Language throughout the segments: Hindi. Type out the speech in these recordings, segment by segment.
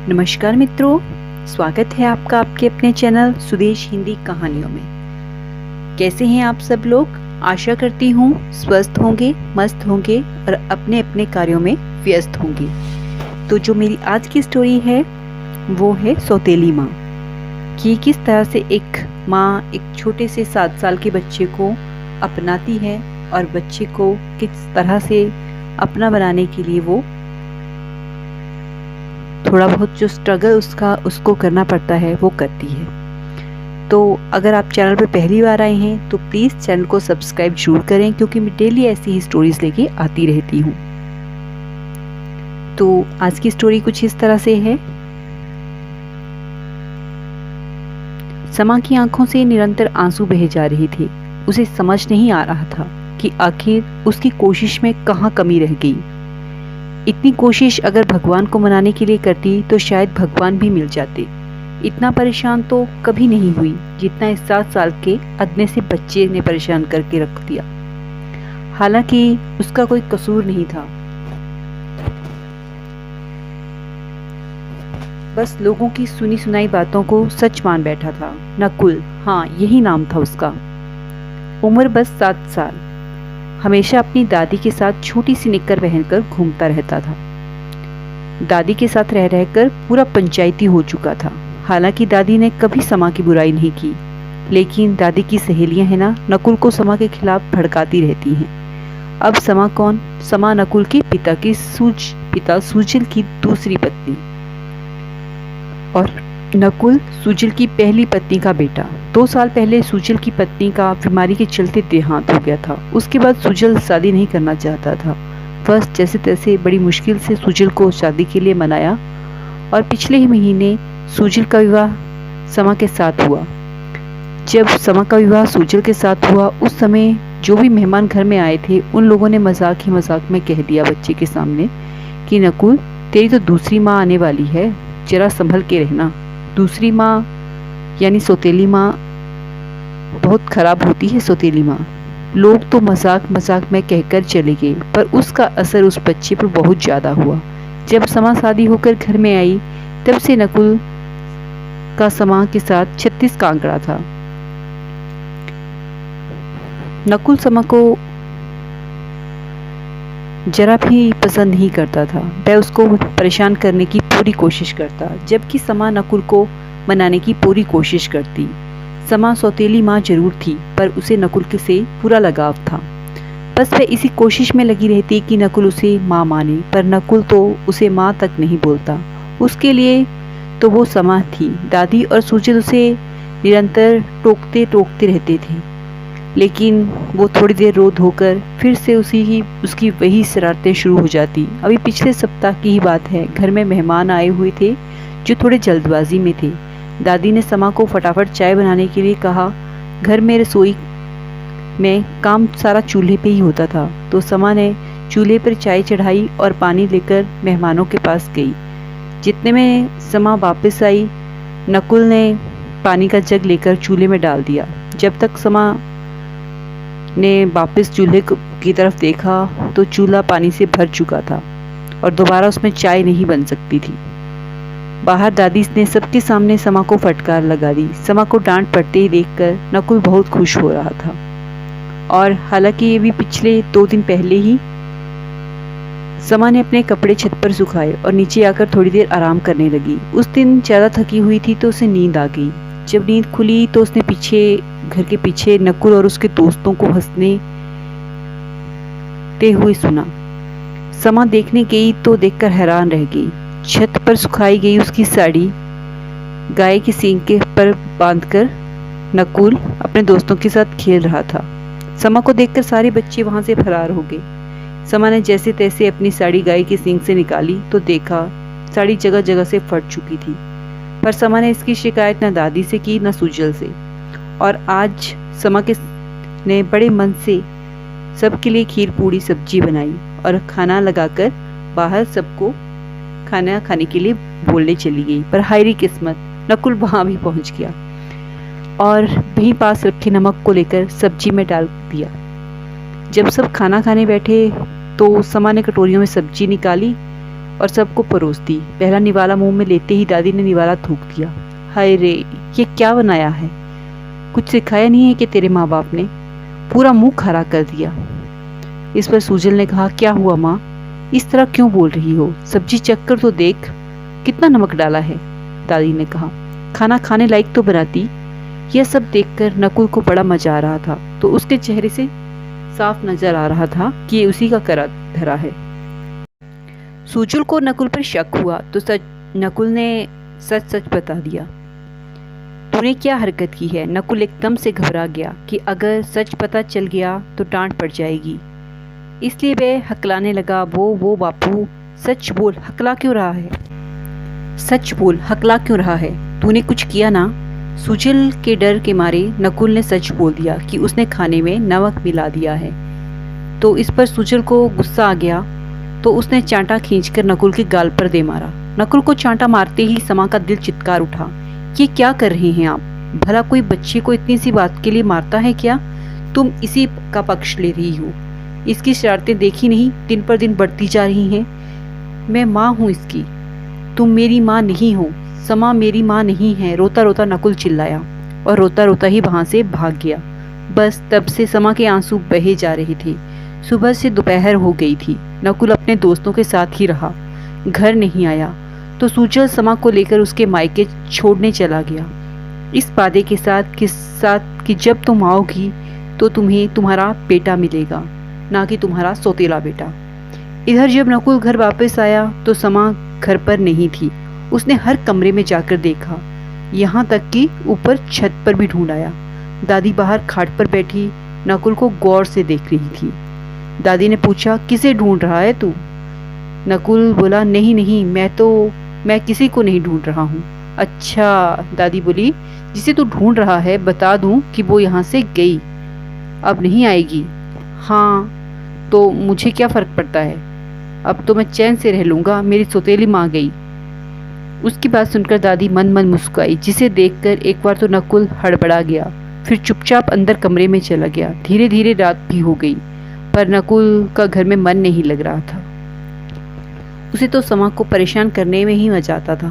नमस्कार मित्रों, स्वागत है आपका आपके अपने चैनल सुदेश हिंदी कहानियों में। कैसे हैं आप सब लोग? आशा करती हूँ स्वस्थ होंगे, मस्त होंगे और अपने अपने कार्यों में व्यस्त होंगे। तो जो मेरी आज की स्टोरी है वो है सौतेली माँ, कि किस तरह से एक माँ एक छोटे से 7 साल के बच्चे को अपनाती है और बच्चे को किस तरह से अपना बनाने के लिए वो थोड़ा बहुत जो स्ट्रगल उसको करना पड़ता है वो करती है। तो अगर आप चैनल पर पहली बार आए हैं तो प्लीज़ चैनल को सब्सक्राइब जरूर करें, क्योंकि मैं डेली ऐसी ही स्टोरीज लेके आती रहती हूँ। तो आज की स्टोरी कुछ इस तरह से है। समा की आंखों से निरंतर आंसू बहे जा रहे थे। उसे समझ नहीं आ रहा था कि आखिर उसकी कोशिश में कहाँ कमी रह गई। इतनी कोशिश अगर भगवान को मनाने के लिए करती तो शायद भगवान भी मिल जाते। इतना परेशान तो कभी नहीं हुई जितना इस 7 साल के अदने से बच्चे ने परेशान करके रख दिया। हालांकि उसका कोई कसूर नहीं था, बस लोगों की सुनी सुनाई बातों को सच मान बैठा था। नकुल, हाँ यही नाम था उसका। उम्र बस 7 साल। हमेशा अपनी दादी के साथ छोटी सी निक्कर पहनकर घूमता रहता था। दादी के साथ रह रहकर पूरा पंचायती हो चुका था। हालांकि दादी ने कभी समा की बुराई नहीं की, लेकिन दादी की सहेलियां हैं ना, नकुल को समा के खिलाफ भड़काती रहती हैं। अब समा कौन? समा नकुल के पिता सुजिल की दूसरी पत्नी और नकुल सुजिल की पहली पत्नी का बेटा। 2 साल पहले सुजिल की पत्नी का बीमारी के चलते देहांत हो गया था। उसके बाद सुजिल शादी नहीं करना चाहता था। बस जैसे तैसे बड़ी मुश्किल से सुजिल को शादी के लिए मनाया और पिछले ही महीने सुजिल का विवाह समा के साथ हुआ। जब समा का विवाह सुजिल के साथ हुआ, उस समय जो भी मेहमान घर में आए थे उन लोगों ने मजाक ही मजाक में कह दिया बच्चे के सामने कि नकुल, तेरी तो दूसरी माँ आने वाली है, जरा संभल के रहना। दूसरी माँ यानी सौतेली माँ बहुत खराब होती है। सौतेली माँ, लोग तो मजाक मजाक में कहकर चले गए, पर उसका असर उस बच्चे पर बहुत ज़्यादा हुआ। जब समा शादी होकर घर में आई तब से नकुल का समा के साथ 36 का आंकड़ा था। नकुल समा को जरा भी पसंद नहीं करता था। वह उसको परेशान करने की पूरी कोशिश करता, जबकि समा नकुल को मनाने की पूरी कोशिश करती। समा सौतेली माँ जरूर थी, पर उसे नकुल के से पूरा लगाव था। बस वह इसी कोशिश में लगी रहती कि नकुल उसे माँ माने, पर नकुल तो उसे माँ तक नहीं बोलता। उसके लिए तो वो समा थी। दादी और सुजिल उसे निरंतर टोकते रहते थे, लेकिन वो थोड़ी देर रो धोकर फिर से उसकी वही शरारतें शुरू हो जाती। अभी पिछले सप्ताह की ही बात है। घर में मेहमान आए हुए थे जो थोड़े जल्दबाजी में थे। दादी ने समा को फटाफट चाय बनाने के लिए कहा। घर में रसोई में काम सारा चूल्हे पे ही होता था, तो समा ने चूल्हे पर चाय चढ़ाई और पानी लेकर मेहमानों के पास गई। जितने में समा वापस आई, नकुल ने पानी का जग लेकर चूल्हे में डाल दिया। जब तक समा ने वापस चूल्हे की तरफ देखा तो चूल्हा पानी से भर चुका था और दोबारा उसमें चाय नहीं बन सकती थी। बाहर दादी ने सबके सामने समा को फटकार लगा दी। समा को डांट पड़ते ही देखकर नकुल बहुत खुश हो रहा था। और हालांकि ये भी पिछले 2 दिन पहले ही समा ने अपने कपड़े छत पर सुखाए और नीचे आकर थोड़ी देर आराम करने लगी। उस दिन ज़्यादा थकी हुई थी तो उसे नींद आ गई। जब नींद खुली तो उसने घर के पीछे नकुल और उसके दोस्तों को हंसने हुए सुना। समा देखने गई तो देखकर हैरान रह गई। छत पर सुखाई गई उसकी साड़ी गाय के सींग के पर बांधकर नकुल अपने दोस्तों के साथ खेल रहा था। समा को देखकर सारे बच्चे वहां से फरार हो गए। समा ने जैसे तैसे अपनी साड़ी गाय के सींग से निकाली तो देखा साड़ी जगह जगह से फट चुकी थी। पर समा ने इसकी शिकायत न दादी से की न सुजल से। और आज समा ने बड़े मन से सबके लिए खीर पूड़ी सब्जी बनाई और खाना लगाकर बाहर सबको खाना खाने के लिए बोलने चली गई। पर हायरी किस्मत, नकुल वहां भी पहुंच गया और वहीं पास रखे नमक को लेकर सब्जी में डाल दिया। जब सब खाना खाने बैठे तो समा ने कटोरियों में सब्जी निकाली और सबको परोस दी। पहला निवाला मुंह में लेते ही दादी ने निवाला थूक दिया। हाय रे, ये क्या बनाया है? कुछ सिखाया नहीं है कि तेरे माँ बाप ने? पूरा मुंह खरा कर दिया। इस पर सुजल ने कहा, क्या हुआ माँ, इस तरह क्यों बोल रही हो? सब्जी चख कर तो देख, कितना नमक डाला है। दादी ने कहा, खाना खाने लायक तो बनाती। यह सब देखकर नकुल को बड़ा मजा आ रहा था, तो उसके चेहरे से साफ नजर आ रहा था कि ये उसी का करा धरा है। सुजल को नकुल पर शक हुआ तो नकुल ने सच सच बता दिया। तूने क्या हरकत की है? नकुल एकदम से घबरा गया कि अगर सच पता चल गया तो डांट पड़ जाएगी, इसलिए वह हकलाने लगा। वो बापू, सच बोल, हकला क्यों रहा है? सच बोल, हकला क्यों रहा है? तूने कुछ किया ना? सुजल के डर के मारे नकुल ने सच बोल दिया कि उसने खाने में नमक मिला दिया है। तो इस पर सुजल को गुस्सा आ गया, तो उसने चांटा खींचकर नकुल के गाल पर दे मारा। नकुल को चांटा मारते ही समा का दिल चित्कार उठा। ये क्या कर रहे हैं आप? भला कोई बच्चे को इतनी सी बात के लिए मारता है क्या? तुम इसी का पक्ष ले रही हो। इसकी शरारतें देखी नहीं, दिन पर दिन बढ़ती जा रही हैं। मैं माँ हूँ इसकी, तुम मेरी माँ नहीं हो। समा मेरी माँ नहीं है, रोता रोता नकुल चिल्लाया और रोता रोता ही वहां से भाग गया। बस तब से समा के आंसू बहे जा रहे थे। सुबह से दोपहर हो गई थी। नकुल अपने दोस्तों के साथ ही रहा, घर नहीं आया। तो सुजल समा को लेकर उसके मायके छोड़ने चला गया, इस वादे के साथ कि जब तुम आओगी तो तुम्हें तुम्हारा बेटा मिलेगा, ना कि तुम्हारा सौतेला बेटा। इधर जब नकुल घर वापस आया तो समा घर पर नहीं थी। उसने हर कमरे में जाकर देखा, यहाँ तक कि ऊपर छत पर भी ढूंढ आया। दादी बाहर खाट पर बैठी नकुल को गौर से देख रही थी। दादी ने पूछा, किसे ढूंढ रहा है तू? नकुल बोला, नहीं, मैं किसी को नहीं ढूंढ रहा हूँ। अच्छा, दादी बोली, जिसे तू ढूंढ रहा है बता दूं कि वो यहाँ से गई, अब नहीं आएगी। हाँ, तो मुझे क्या फर्क पड़ता है? अब तो मैं चैन से रह लूंगा, मेरी सौतेली माँ गई। उसकी बात सुनकर दादी मन मन मुस्कुराई, जिसे देखकर एक बार तो नकुल हड़बड़ा गया, फिर चुपचाप अंदर कमरे में चला गया। धीरे धीरे रात भी हो गई, पर नकुल का घर में मन नहीं लग रहा था। उसे तो समा को परेशान करने में ही मजा आता था,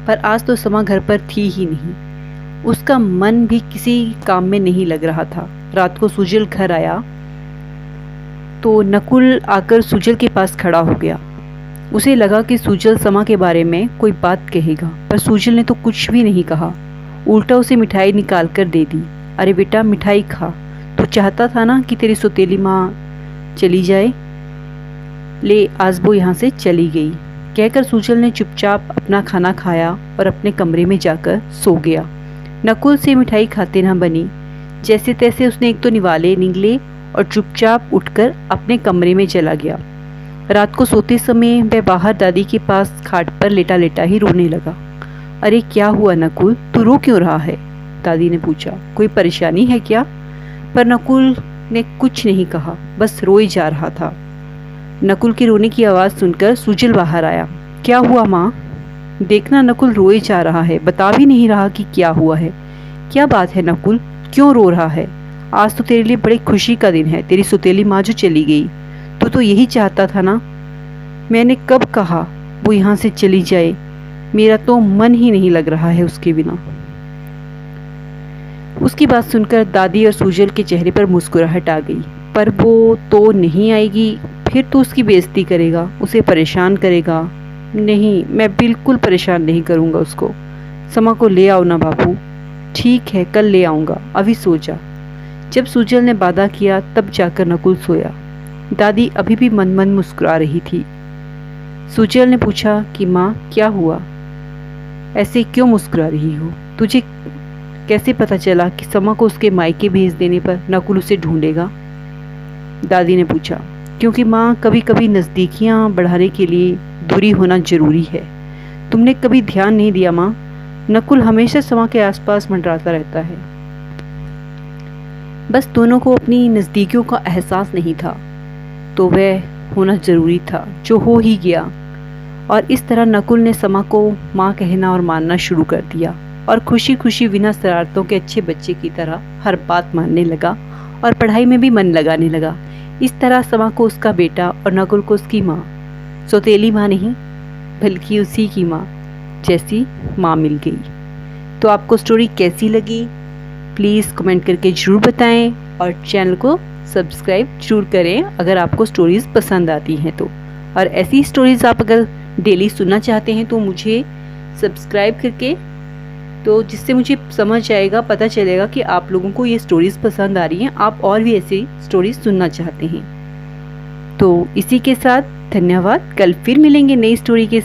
पर आज तो समा घर पर थी ही नहीं। उसका मन भी किसी काम में नहीं लग रहा था। रात को सुजल घर आया तो नकुल आकर सुजल के पास खड़ा हो गया। उसे लगा कि सुजल समा के बारे में कोई बात कहेगा, पर सुजल ने तो कुछ भी नहीं कहा। उल्टा उसे मिठाई निकाल कर दे दी। अरे बेटा, मिठाई खा, तू चाहता था ना कि तेरी सौतेली माँ चली जाए। ले, आज वो यहाँ से चली गई, कहकर सुजल ने चुपचाप अपना खाना खाया और अपने कमरे में जाकर सो गया। नकुल से मिठाई खाते ना बनी। जैसे तैसे उसने एक तो निवाले निगले और चुपचाप उठकर अपने कमरे में चला गया। रात को सोते समय वह बाहर दादी के पास खाट पर लेटा लेटा ही रोने लगा। अरे क्या हुआ नकुल, तू रो क्यों रहा है? दादी ने पूछा, कोई परेशानी है क्या? पर नकुल ने कुछ नहीं कहा, बस रोए जा रहा था। नकुल के रोने की आवाज़ सुनकर सुजल बाहर आया। क्या हुआ माँ? देखना, नकुल रोए जा रहा है, बता भी नहीं रहा कि क्या हुआ है। क्या बात है नकुल, क्यों रो रहा है? आज तो तेरे लिए बड़ी खुशी का दिन है, तेरी सौतेली माँ जो चली गई। तू तो यही चाहता था ना? मैंने कब कहा वो यहाँ से चली जाए? मेरा तो मन ही नहीं लग रहा है उसके बिना। उसकी बात सुनकर दादी और सुजल के चेहरे पर मुस्कुराहट आ गई। पर वो तो नहीं आएगी, फिर तो उसकी बेइज्जती करेगा, उसे परेशान करेगा। नहीं, मैं बिल्कुल परेशान नहीं करूँगा उसको। समा को ले आओ ना बापू। ठीक है, कल ले आऊँगा, अभी सो जा। जब सुजल ने वादा किया तब जाकर नकुल सोया। दादी अभी भी मन मन मुस्कुरा रही थी। सुजल ने पूछा कि माँ, क्या हुआ, ऐसे क्यों मुस्कुरा रही हो? तुझे कैसे पता चला कि समा को उसके मायके भेज देने पर नकुल उसे ढूंढेगा? दादी ने पूछा। क्योंकि माँ, कभी कभी नज़दीकियाँ बढ़ाने के लिए दूरी होना जरूरी है। तुमने कभी ध्यान नहीं दिया माँ, नकुल हमेशा समा के आसपास मंडराता रहता है। बस दोनों को अपनी नज़दीकियों का एहसास नहीं था, तो वह होना ज़रूरी था, जो हो ही गया। और इस तरह नकुल ने समा को माँ कहना और मानना शुरू कर दिया और खुशी खुशी बिना शरारतों के अच्छे बच्चे की तरह हर बात मानने लगा और पढ़ाई में भी मन लगाने लगा। इस तरह समा को उसका बेटा और नकुल को उसकी माँ, सौतेली माँ नहीं, बल्कि उसी की माँ जैसी माँ मिल गई। तो आपको स्टोरी कैसी लगी प्लीज़ कमेंट करके ज़रूर बताएं और चैनल को सब्सक्राइब ज़रूर करें अगर आपको स्टोरीज़ पसंद आती हैं तो। और ऐसी स्टोरीज़ आप अगर डेली सुनना चाहते हैं तो मुझे सब्सक्राइब करके, तो जिससे मुझे समझ आएगा, पता चलेगा कि आप लोगों को ये स्टोरीज़ पसंद आ रही हैं, आप और भी ऐसी स्टोरीज़ सुनना चाहते हैं। तो इसी के साथ धन्यवाद। कल फिर मिलेंगे नई स्टोरी के